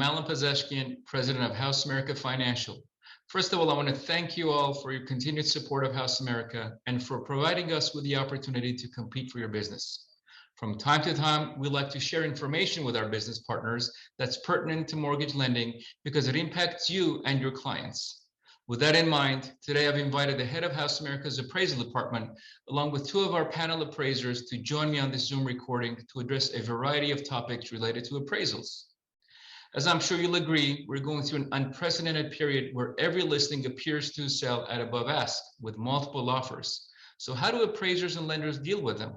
Alan Pazeshkian, President of House America Financial. First of all, I want to thank you all for your continued support of House America and for providing us with the opportunity to compete for your business. From time to time, we like to share information with our business partners that's pertinent to mortgage lending because it impacts you and your clients. With that in mind, today I've invited the head of House America's appraisal department, along with two of our panel appraisers, to join me on this Zoom recording to address a variety of topics related to appraisals. As I'm sure you'll agree, we're going through an unprecedented period where every listing appears to sell at above ask with multiple offers. So how do appraisers and lenders deal with them?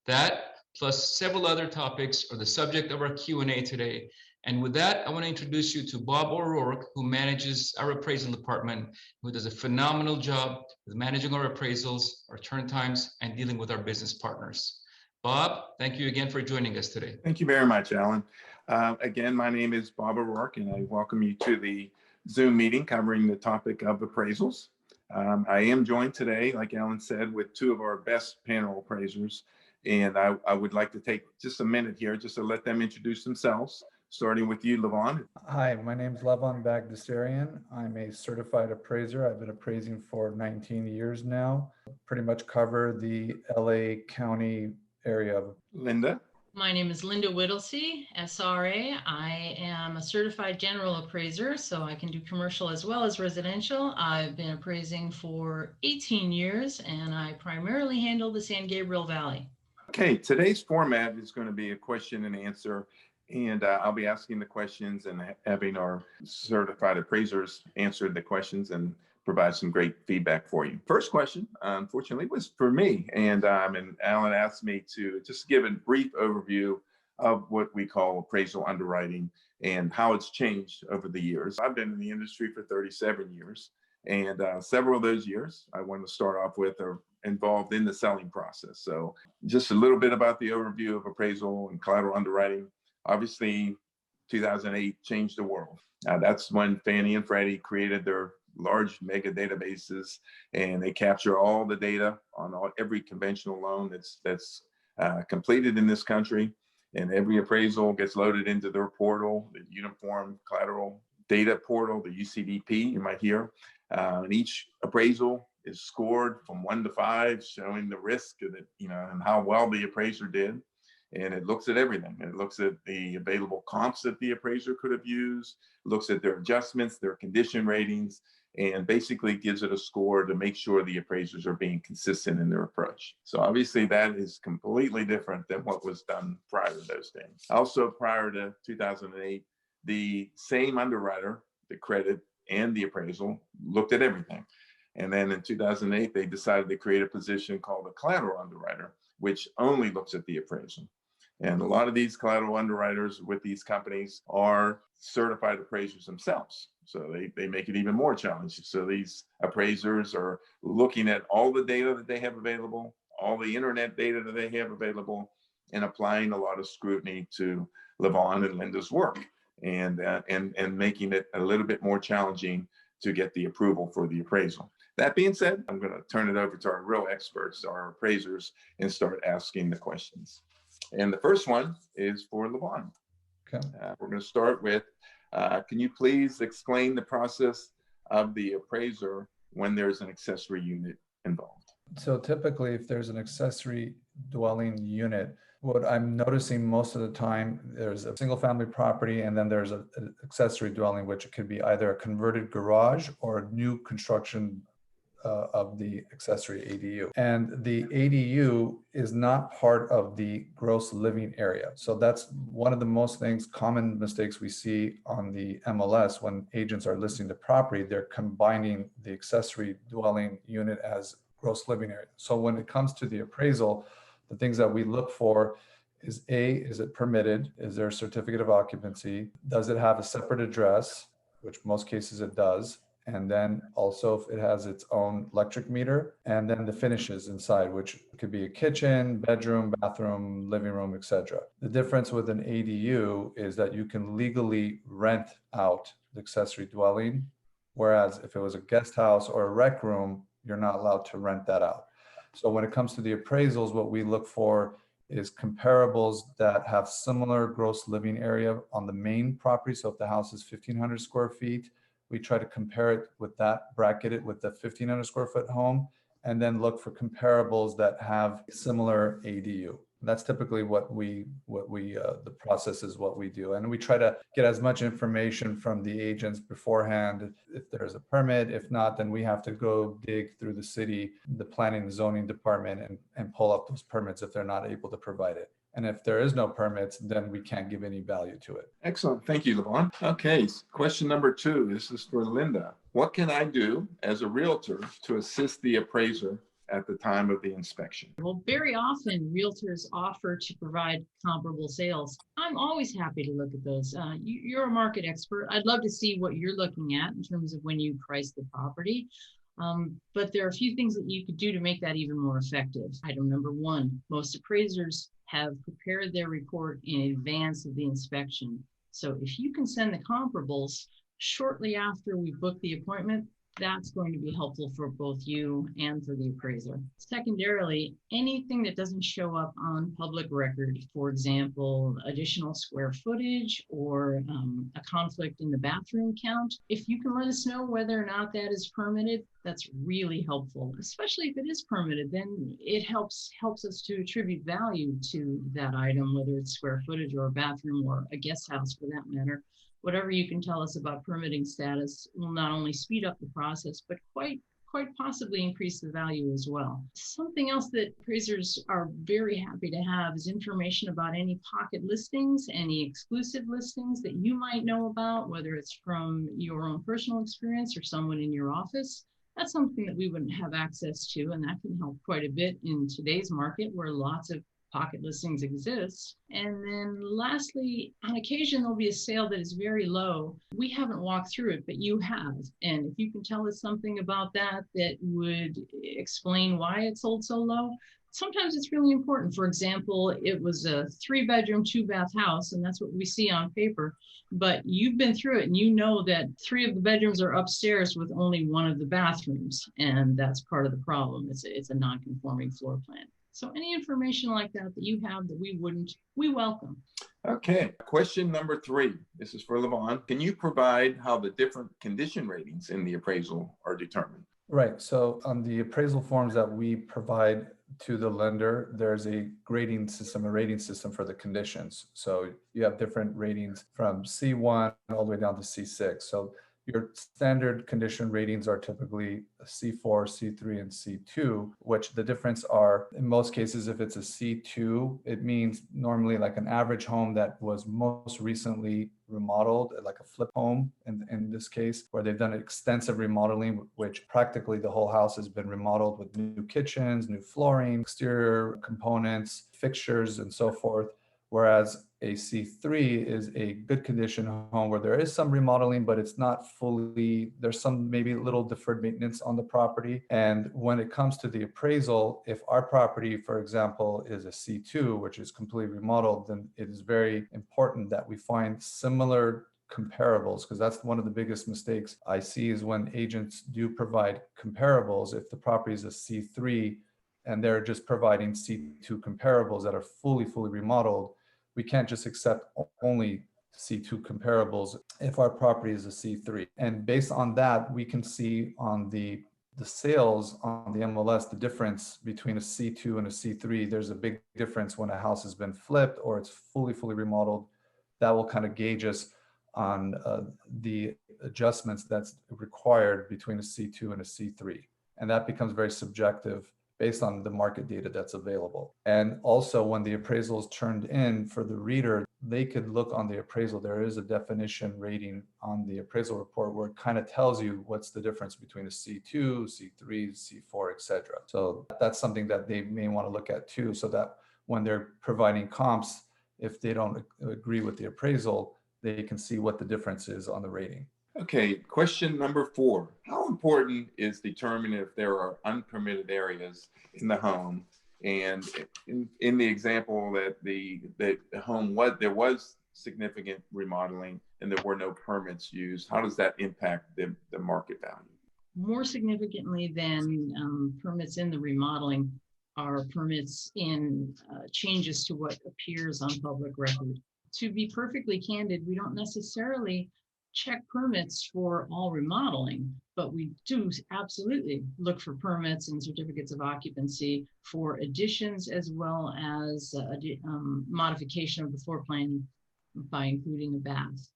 That, plus several other topics, are the subject of our Q&A today. And with that, I want to introduce you to Bob O'Rourke, who manages our appraisal department, who does a phenomenal job with managing our appraisals, our turn times, and dealing with our business partners. Bob, thank you again for joining us today. Thank you very much, Alan. Again, my name is Bob O'Rourke, and I welcome you to the Zoom meeting covering the topic of appraisals. I am joined today, like Alan said, with two of our best panel appraisers. And I would like to take just a minute here just to let them introduce themselves, starting with you, Levon. Hi, my name is Levon Bagdasarian. I'm a certified appraiser. I've been appraising for 19 years now. Pretty much cover the LA County area. Linda. My name is Linda Whittlesey, SRA. I am a certified general appraiser, so I can do commercial as well as residential. I've been appraising for 18 years, and I primarily handle the San Gabriel Valley. Okay, today's format is going to be a question and answer, and I'll be asking the questions and having our certified appraisers answer the questions and provide some great feedback for you. First question, unfortunately, was for me, and Alan asked me to just give a brief overview of what we call appraisal underwriting and how it's changed over the years. I've been in the industry for 37 years, and several of those years I want to start off with are involved in the selling process. So just a little bit about the overview of appraisal and collateral underwriting. Obviously, 2008 changed the world. That's when Fannie and Freddie created their large mega databases, and they capture all the data on every conventional loan that's completed in this country. And every appraisal gets loaded into their portal, the Uniform Collateral Data Portal, the UCDP, you might hear. And each appraisal is scored from 1 to 5, showing the risk of it, and how well the appraiser did. And it looks at everything. It looks at the available comps that the appraiser could have used, looks at their adjustments, their condition ratings, and basically gives it a score to make sure the appraisers are being consistent in their approach. So obviously that is completely different than what was done prior to those days. Also, prior to 2008, the same underwriter, the credit and the appraisal, looked at everything. And then in 2008, they decided to create a position called a collateral underwriter, which only looks at the appraisal. And a lot of these collateral underwriters with these companies are certified appraisers themselves. So they make it even more challenging. So these appraisers are looking at all the data that they have available, all the internet data that they have available, and applying a lot of scrutiny to Levon and Linda's work, and making it a little bit more challenging to get the approval for the appraisal. That being said, I'm going to turn it over to our real experts, our appraisers, and start asking the questions. And the first one is for Levon. Okay. We're going to start with, can you please explain the process of the appraiser when there's an accessory unit involved? So typically, if there's an accessory dwelling unit, what I'm noticing most of the time, there's a single family property and then there's an accessory dwelling, which could be either a converted garage or a new construction of the accessory ADU. And the ADU is not part of the gross living area. So that's one of the most common mistakes we see on the MLS when agents are listing the property. They're combining the accessory dwelling unit as gross living area. So when it comes to the appraisal, the things that we look for is is it permitted? Is there a certificate of occupancy? Does it have a separate address, which most cases it does? And then also if it has its own electric meter, and then the finishes inside, which could be a kitchen, bedroom, bathroom, living room, etc. The difference with an ADU is that you can legally rent out the accessory dwelling, whereas if it was a guest house or a rec room, you're not allowed to rent that out. So when it comes to the appraisals, what we look for is comparables that have similar gross living area on the main property. So if the house is 1,500 square feet, we try to compare it with that, bracket it with the 1,500 square foot home, and then look for comparables that have similar ADU. That's typically the process is what we do. And we try to get as much information from the agents beforehand if there's a permit. If not, then we have to go dig through the city, the planning and zoning department, and pull up those permits if they're not able to provide it. And if there is no permits, then we can't give any value to it. Excellent. Thank you, Levon. Okay, question number 2. This is for Linda. What can I do as a realtor to assist the appraiser at the time of the inspection? Well, very often realtors offer to provide comparable sales. I'm always happy to look at those. You're a market expert. I'd love to see what you're looking at in terms of when you price the property. But there are a few things that you could do to make that even more effective. Item number 1, most appraisers have prepared their report in advance of the inspection. So if you can send the comparables shortly after we book the appointment, that's going to be helpful for both you and for the appraiser. Secondarily, anything that doesn't show up on public record, for example, additional square footage or a conflict in the bathroom count, if you can let us know whether or not that is permitted, that's really helpful, especially if it is permitted. Then it helps us to attribute value to that item, whether it's square footage or a bathroom or a guest house for that matter. Whatever you can tell us about permitting status will not only speed up the process, but quite possibly increase the value as well. Something else that appraisers are very happy to have is information about any pocket listings, any exclusive listings that you might know about, whether it's from your own personal experience or someone in your office. That's something that we wouldn't have access to, and that can help quite a bit in today's market where lots of pocket listings exist. And then lastly, on occasion, there'll be a sale that is very low. We haven't walked through it, but you have. And if you can tell us something about that would explain why it sold so low, sometimes it's really important. For example, it was a 3-bedroom, 2-bath house, and that's what we see on paper. But you've been through it and you know that 3 of the bedrooms are upstairs with only 1 of the bathrooms. And that's part of the problem. It's a non-conforming floor plan. So any information like that you have that we wouldn't, we welcome. Okay, question number 3. This is for Levon. Can you provide how the different condition ratings in the appraisal are determined? Right. So on the appraisal forms that we provide to the lender, there's a rating system for the conditions. So you have different ratings from C1 all the way down to C6. So your standard condition ratings are typically C4, C3, and C2, which the difference are, in most cases, if it's a C2, it means normally like an average home that was most recently remodeled, like a flip home in this case, where they've done extensive remodeling, which practically the whole house has been remodeled with new kitchens, new flooring, exterior components, fixtures, and so forth. Whereas a C3 is a good condition home where there is some remodeling, but it's not fully, there's some maybe little deferred maintenance on the property. And when it comes to the appraisal, if our property, for example, is a C2, which is completely remodeled, then it is very important that we find similar comparables, because that's one of the biggest mistakes I see is when agents do provide comparables. If the property is a C3 and they're just providing C2 comparables that are fully remodeled, we can't just accept only C2 comparables if our property is a C3. And based on that, we can see on the sales on the MLS, the difference between a C2 and a C3. There's a big difference when a house has been flipped or it's fully remodeled. That will kind of gauge us on the adjustments that's required between a C2 and a C3. And that becomes very subjective based on the market data that's available. And also when the appraisal is turned in for the reader, they could look on the appraisal. There is a definition rating on the appraisal report where it kind of tells you what's the difference between a C2, C3, C4, etc. So that's something that they may want to look at too, so that when they're providing comps, if they don't agree with the appraisal, they can see what the difference is on the rating. Okay, question number 4. How important is determining if there are unpermitted areas in the home? And in the example that the home, there was significant remodeling and there were no permits used, how does that impact the market value? More significantly than permits in the remodeling, our permits in changes to what appears on public record. To be perfectly candid, we don't necessarily check permits for all remodeling, but we do absolutely look for permits and certificates of occupancy for additions as well as modification of the floor plan by including a bath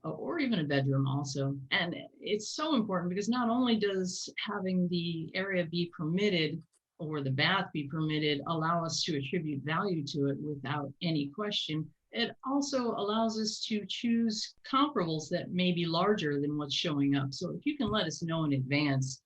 or even a bedroom also. And it's so important because not only does having the area be permitted or the bath be permitted allow us to attribute value to it without any question, it also allows us to choose comparables that may be larger than what's showing up. So if you can let us know in advance,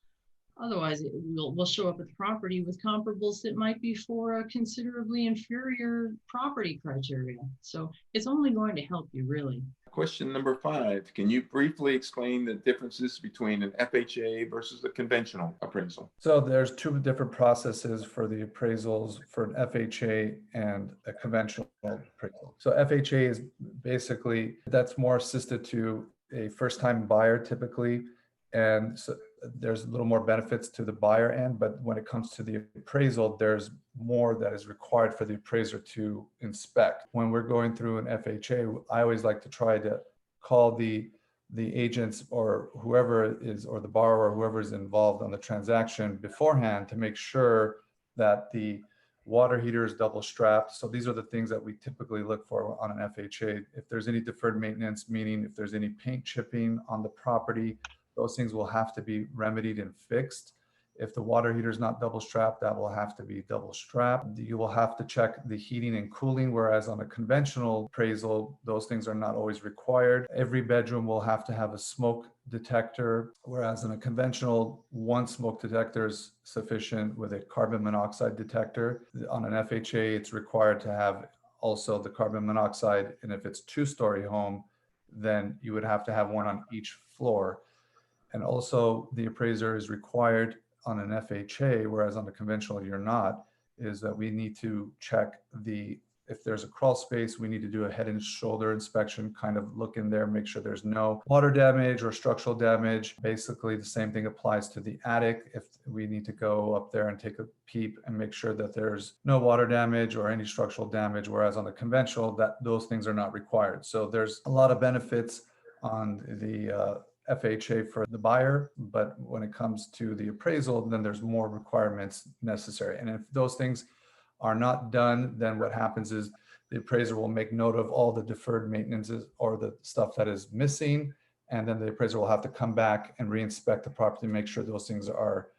otherwise we'll show up at the property with comparables that might be for a considerably inferior property criteria. So it's only going to help you, really. Question number 5, can you briefly explain the differences between an FHA versus a conventional appraisal? So there's 2 different processes for the appraisals for an FHA and a conventional appraisal. So FHA is basically, that's more assisted to a first-time buyer typically. And so there's a little more benefits to the buyer end, but when it comes to the appraisal, there's more that is required for the appraiser to inspect. When we're going through an FHA, I always like to try to call the agents or whoever is, or the borrower, whoever is involved on the transaction beforehand to make sure that the water heater is double strapped. So these are the things that we typically look for on an FHA. If there's any deferred maintenance, meaning if there's any paint chipping on the property, those things will have to be remedied and fixed. If the water heater is not double strapped, that will have to be double strapped. You will have to check the heating and cooling, whereas on a conventional appraisal, those things are not always required. Every bedroom will have to have a smoke detector, whereas in a conventional, one smoke detector is sufficient with a carbon monoxide detector. On an FHA, it's required to have also the carbon monoxide, and if it's 2-story home, then you would have to have one on each floor. And also the appraiser is required on an FHA, whereas on the conventional you're not, is that we need to check if there's a crawl space, we need to do a head and shoulder inspection, kind of look in there, make sure there's no water damage or structural damage. Basically, the same thing applies to the attic. If we need to go up there and take a peep and make sure that there's no water damage or any structural damage, whereas on the conventional, those things are not required. So there's a lot of benefits on the FHA for the buyer, but when it comes to the appraisal, then there's more requirements necessary. And if those things are not done, then what happens is the appraiser will make note of all the deferred maintenances or the stuff that is missing, and then the appraiser will have to come back and re-inspect the property, make sure those things are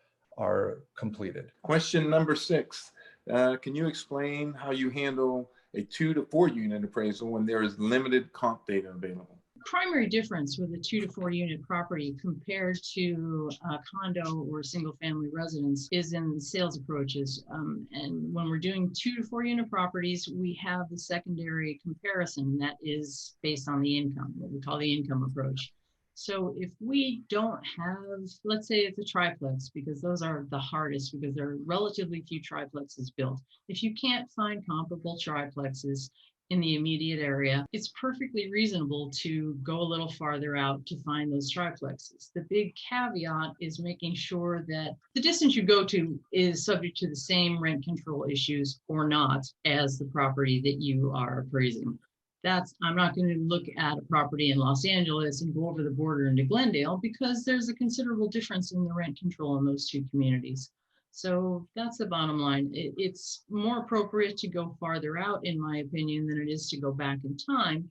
completed. Question number 6, can you explain how you handle a 2 to 4 unit appraisal when there is limited comp data available? Primary difference with a 2 to 4 unit property compared to a condo or single family residence is in sales approaches. And when we're doing 2 to 4 unit properties, we have the secondary comparison that is based on the income, what we call the income approach. So if we don't have, let's say it's a triplex, because those are the hardest because there are relatively few triplexes built. If you can't find comparable triplexes in the immediate area, it's perfectly reasonable to go a little farther out to find those triplexes. The big caveat is making sure that the distance you go to is subject to the same rent control issues or not as the property that you are appraising. I'm not going to look at a property in Los Angeles and go over the border into Glendale because there's a considerable difference in the rent control in those 2 communities. So that's the bottom line. It's more appropriate to go farther out, in my opinion, than it is to go back in time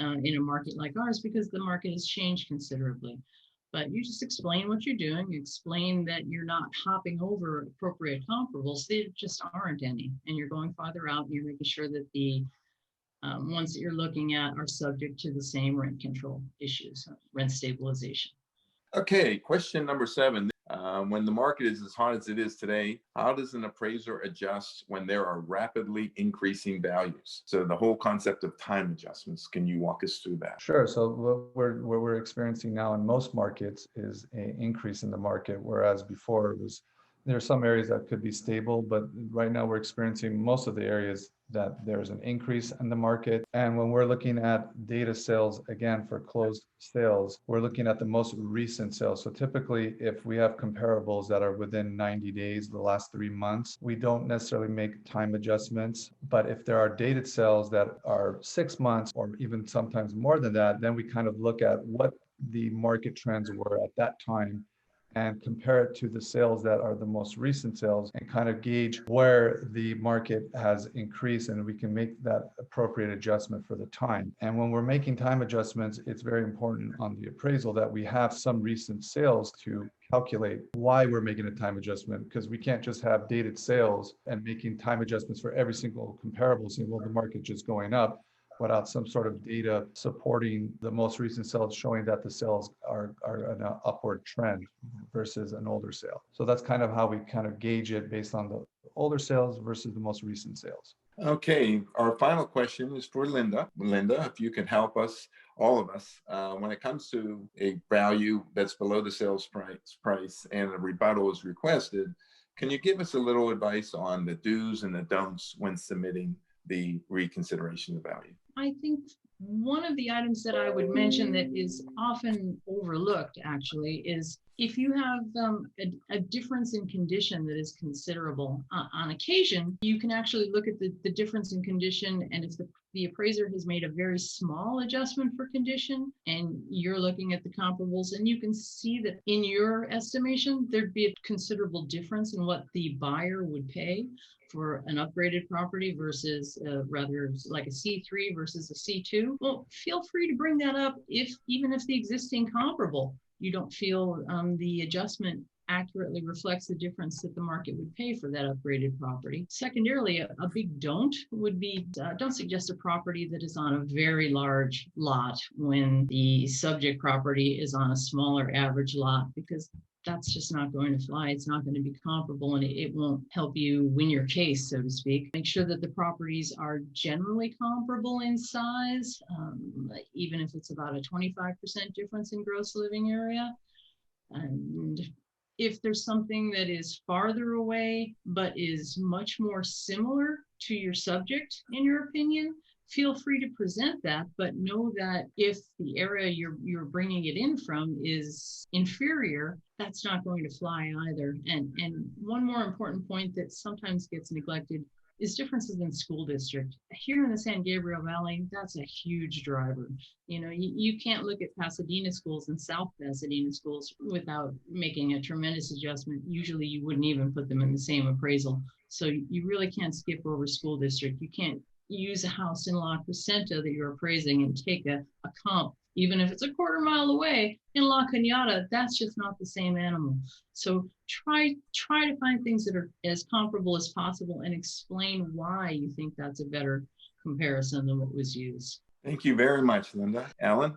in a market like ours, because the market has changed considerably. But you just explain what you're doing, you explain that you're not hopping over appropriate comparables, there just aren't any, and you're going farther out and you're making sure that the ones that you're looking at are subject to the same rent control issues, rent stabilization. Okay, question number 7. When the market is as hot as it is today, how does an appraiser adjust when there are rapidly increasing values? So the whole concept of time adjustments, can you walk us through that? Sure. So what we're experiencing now in most markets is an increase in the market, whereas before it was There are some areas that could be stable, but right now we're experiencing most of the areas that there's an increase in the market. And when we're looking at data sales, again, for closed sales, we're looking at the most recent sales. So typically, if we have comparables that are within 90 days, the last 3 months, we don't necessarily make time adjustments. But if there are dated sales that are 6 months or even sometimes more than that, then we kind of look at what the market trends were at that time and compare it to the sales that are the most recent sales and kind of gauge where the market has increased, and we can make that appropriate adjustment for the time. And when we're making time adjustments, it's very important on the appraisal that we have some recent sales to calculate why we're making a time adjustment, because we can't just have dated sales and making time adjustments for every single comparable, saying, well, the market just going up, without some sort of data supporting the most recent sales showing that the sales are in an upward trend versus an older sale. So that's kind of how we kind of gauge it based on the older sales versus the most recent sales. Okay, our final question is for Linda. Linda, if you can help us, all of us, when it comes to a value that's below the sales price and a rebuttal is requested, can you give us a little advice on the do's and the don'ts when submitting the reconsideration of value? I think one of the items that I would mention that is often overlooked actually is if you have a difference in condition that is considerable. On occasion, you can actually look at the difference in condition, and if the appraiser has made a very small adjustment for condition and you're looking at the comparables, and you can see that in your estimation, there'd be a considerable difference in what the buyer would pay for an upgraded property versus rather like a C3 versus a C2. Well, feel free to bring that up even if the existing comparable, you don't feel the adjustment accurately reflects the difference that the market would pay for that upgraded property. Secondarily, a big don't would be, don't suggest a property that is on a very large lot when the subject property is on a smaller average lot, because that's just not going to fly. It's not going to be comparable, and it won't help you win your case, so to speak. Make sure that the properties are generally comparable in size, even if it's about a 25% difference in gross living area. And if there's something that is farther away, but is much more similar to your subject, in your opinion, feel free to present that, but know that if the area you're bringing it in from is inferior, that's not going to fly either. And one more important point that sometimes gets neglected is differences in school district. Here in the San Gabriel Valley, that's a huge driver. You know, you can't look at Pasadena schools and South Pasadena schools without making a tremendous adjustment. Usually you wouldn't even put them in the same appraisal. So you really can't skip over school district. You can't use a house in La Crescenta that you're appraising and take a comp, even if it's a quarter mile away in La Cañada. That's just not the same animal. So try to find things that are as comparable as possible and explain why you think that's a better comparison than what was used. Thank you very much, Linda. Alan?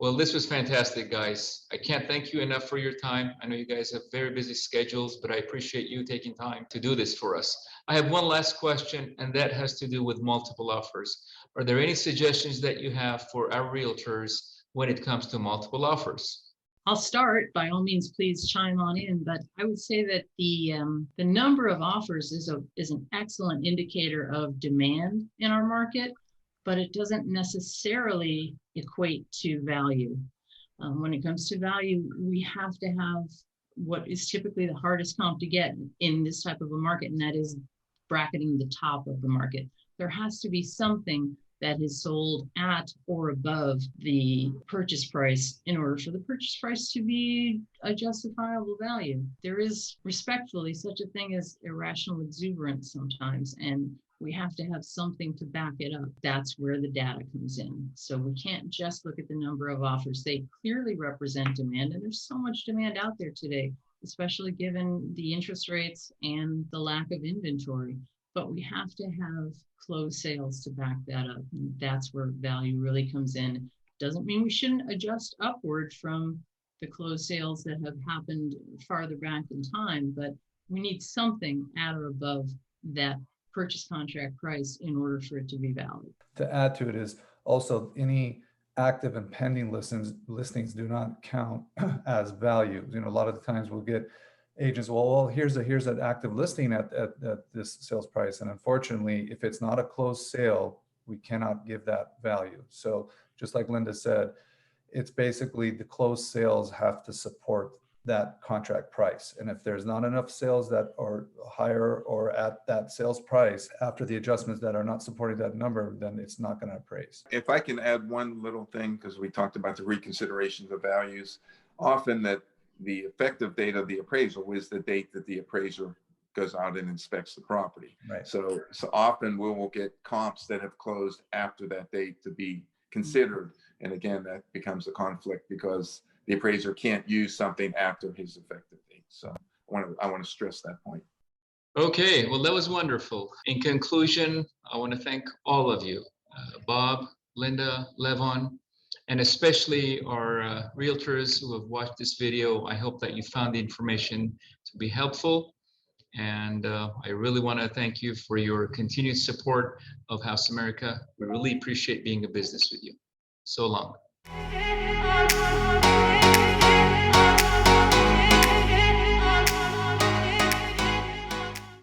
Well, this was fantastic, guys. I can't thank you enough for your time. I know you guys have very busy schedules, but I appreciate you taking time to do this for us. I have one last question, and that has to do with multiple offers. Are there any suggestions that you have for our realtors when it comes to multiple offers? I'll start. By all means, please chime on in. But I would say that the number of offers is an excellent indicator of demand in our market, but it doesn't necessarily equate to value. When it comes to value, we have to have what is typically the hardest comp to get in this type of a market, and that is bracketing the top of the market. There has to be something that is sold at or above the purchase price in order for the purchase price to be a justifiable value. There is respectfully such a thing as irrational exuberance sometimes, and we have to have something to back it up. That's where the data comes in. So we can't just look at the number of offers. They clearly represent demand, and there's so much demand out there today, especially given the interest rates and the lack of inventory. But we have to have closed sales to back that up. And that's where value really comes in. Doesn't mean we shouldn't adjust upward from the closed sales that have happened farther back in time, but we need something at or above that purchase contract price in order for it to be valid. To add to it is also any active and pending listings do not count as value. You know, a lot of the times we'll get agents, well, here's an active listing at this sales price. And unfortunately, if it's not a closed sale, we cannot give that value. So just like Linda said, it's basically the closed sales have to support that contract price. And if there's not enough sales that are higher or at that sales price after the adjustments that are not supporting that number, then it's not going to appraise. If I can add one little thing, because we talked about the reconsideration of values, often that the effective date of the appraisal is the date that the appraiser goes out and inspects the property. Right. So often we will get comps that have closed after that date to be considered. And again, that becomes a conflict because the appraiser can't use something after his effective date. So I want to stress that point. Okay, well, that was wonderful. In conclusion, I want to thank all of you, Bob, Linda, Levon, and especially our realtors who have watched this video. I hope that you found the information to be helpful. And I really want to thank you for your continued support of HouseAmerica. We really appreciate being in business with you. So long.